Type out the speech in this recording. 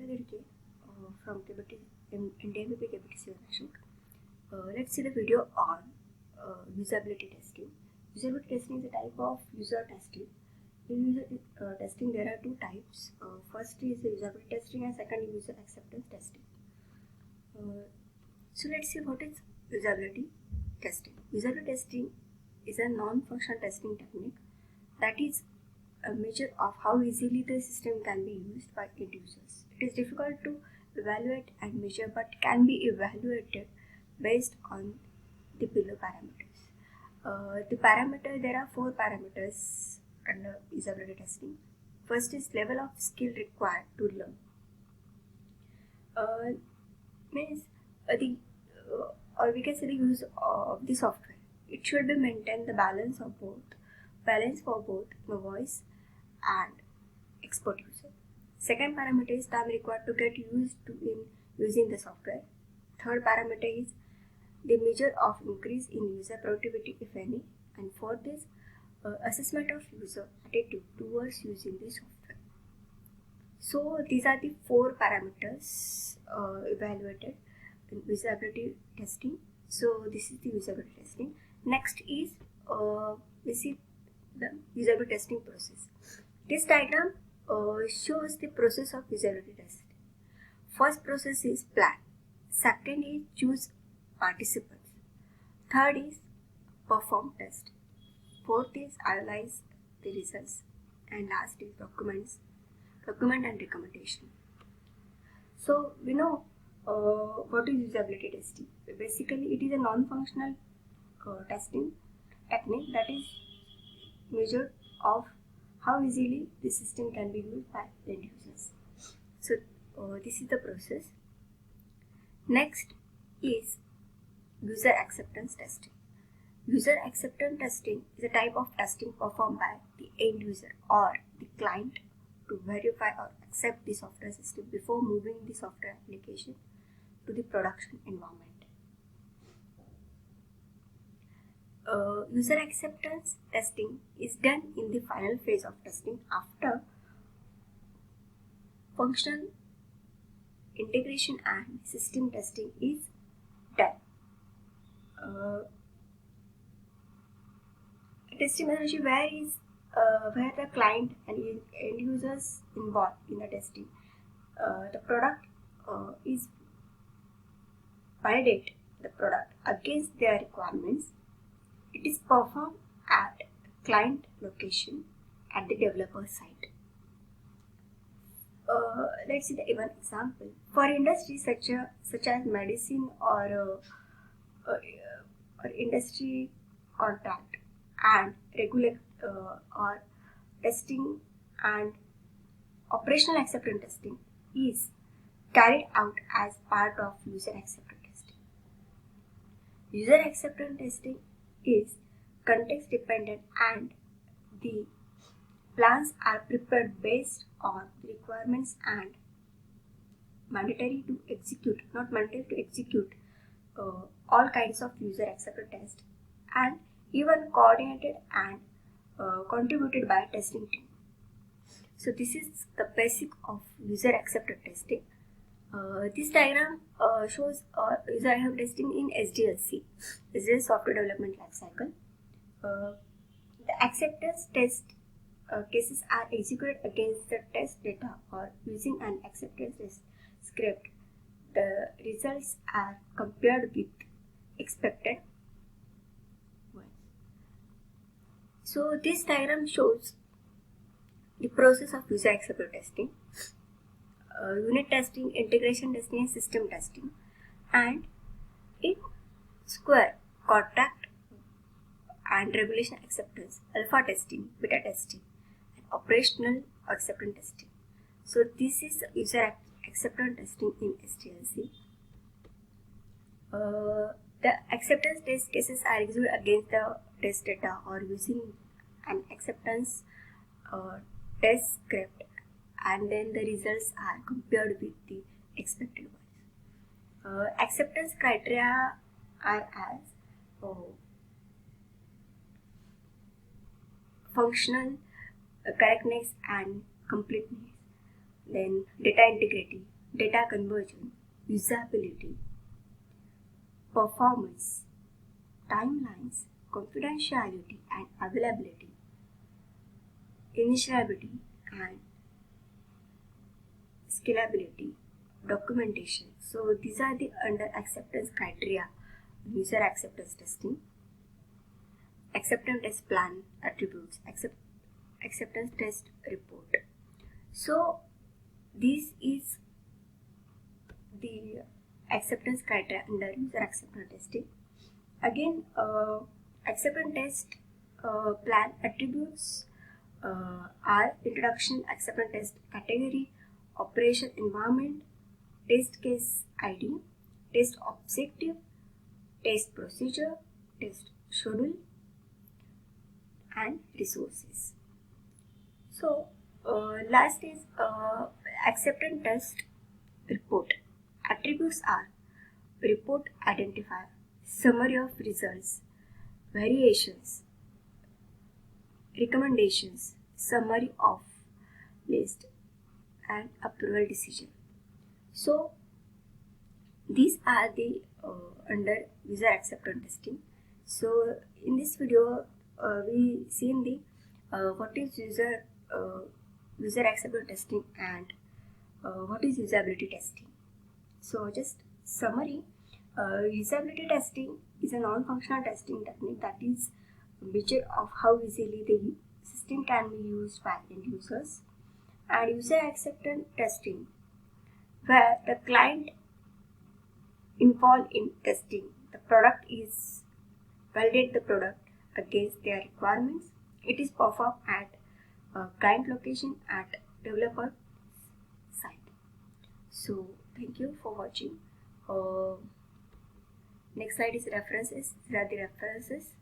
Lirke from Indian KBTC International. Let's see the video on usability testing. Usability testing is a type of user testing. In user testing, there are two types. First is usability testing and second is user acceptance testing. So let's see what is usability testing. Usability testing is a non-functional testing technique that is a measure of how easily the system can be used by end users. It is difficult to evaluate and measure but can be evaluated based on the below parameters. There are 4 parameters under usability testing. First is level of skill required to learn. Or we can say the use of the software. It should be maintain the balance for both novice and expert user. Second parameter is time required to get used to in using the software. Third parameter is the measure of increase in user productivity, if any. And fourth is assessment of user attitude towards using the software. So these are the 4 parameters evaluated in usability testing. So this is the usability testing. Next is we see the usability testing process. This diagram shows the process of usability testing. First process is plan. Second is choose participants. Third is perform test. Fourth is analyze the results. And last is document and recommendation. So we know what is usability testing. Basically, it is a non-functional testing technique that is measure of how easily the system can be used by end users. So this is the process. Next is user acceptance testing. User acceptance testing is a type of testing performed by the end user or the client to verify or accept the software system before moving the software application to the production environment. User acceptance testing is done in the final phase of testing after functional integration and system testing is done. Testing methodology where the client and end users involved in the testing. The product is validate the product against their requirements. It is performed at client location at the developer site. Let's see the even example. For industries such as medicine or industry contract and regular or testing and operational acceptance testing is carried out as part of user acceptance testing. User acceptance testing is context dependent and the plans are prepared based on requirements and not mandatory to execute all kinds of user acceptance tests and even coordinated and contributed by testing team. So this is the basic of user acceptance testing. This diagram shows user acceptance testing in SDLC. This is software development lifecycle. The acceptance test cases are executed against the test data or using an acceptance test script. The results are compared with expected ones. So this diagram shows the process of user acceptance testing. Unit testing, integration testing, and system testing, and in square contract and regulation acceptance, alpha testing, beta testing, and operational acceptance testing. So this is user acceptance testing in SDLC. The acceptance test cases are executed against the test data or using an acceptance test script, and then the results are compared with the expected ones. Acceptance criteria are as functional correctness and completeness, then data integrity, data conversion, usability, performance, timelines, confidentiality and availability, initiality and scalability, documentation. So these are the under acceptance criteria, user acceptance testing. Acceptance test plan attributes, acceptance test report. So this is the acceptance criteria under user acceptance testing. Again, acceptance test plan attributes are introduction, acceptance test category, operation environment, test case ID, test objective, test procedure, test schedule, and resources. So last is acceptance test report. Attributes are report identifier, summary of results, variations, recommendations, summary of list, and approval decision. So these are the under user acceptance testing. So in this video we seen the what is user acceptance testing and what is usability testing. So just summary, usability testing is a non-functional testing technique that is a measure of how easily the system can be used by end users, and user acceptance testing where the client involved in testing the product is validate the product against their requirements. It is performed at client location at developer site. So thank you for watching. Next slide is references. These are the references.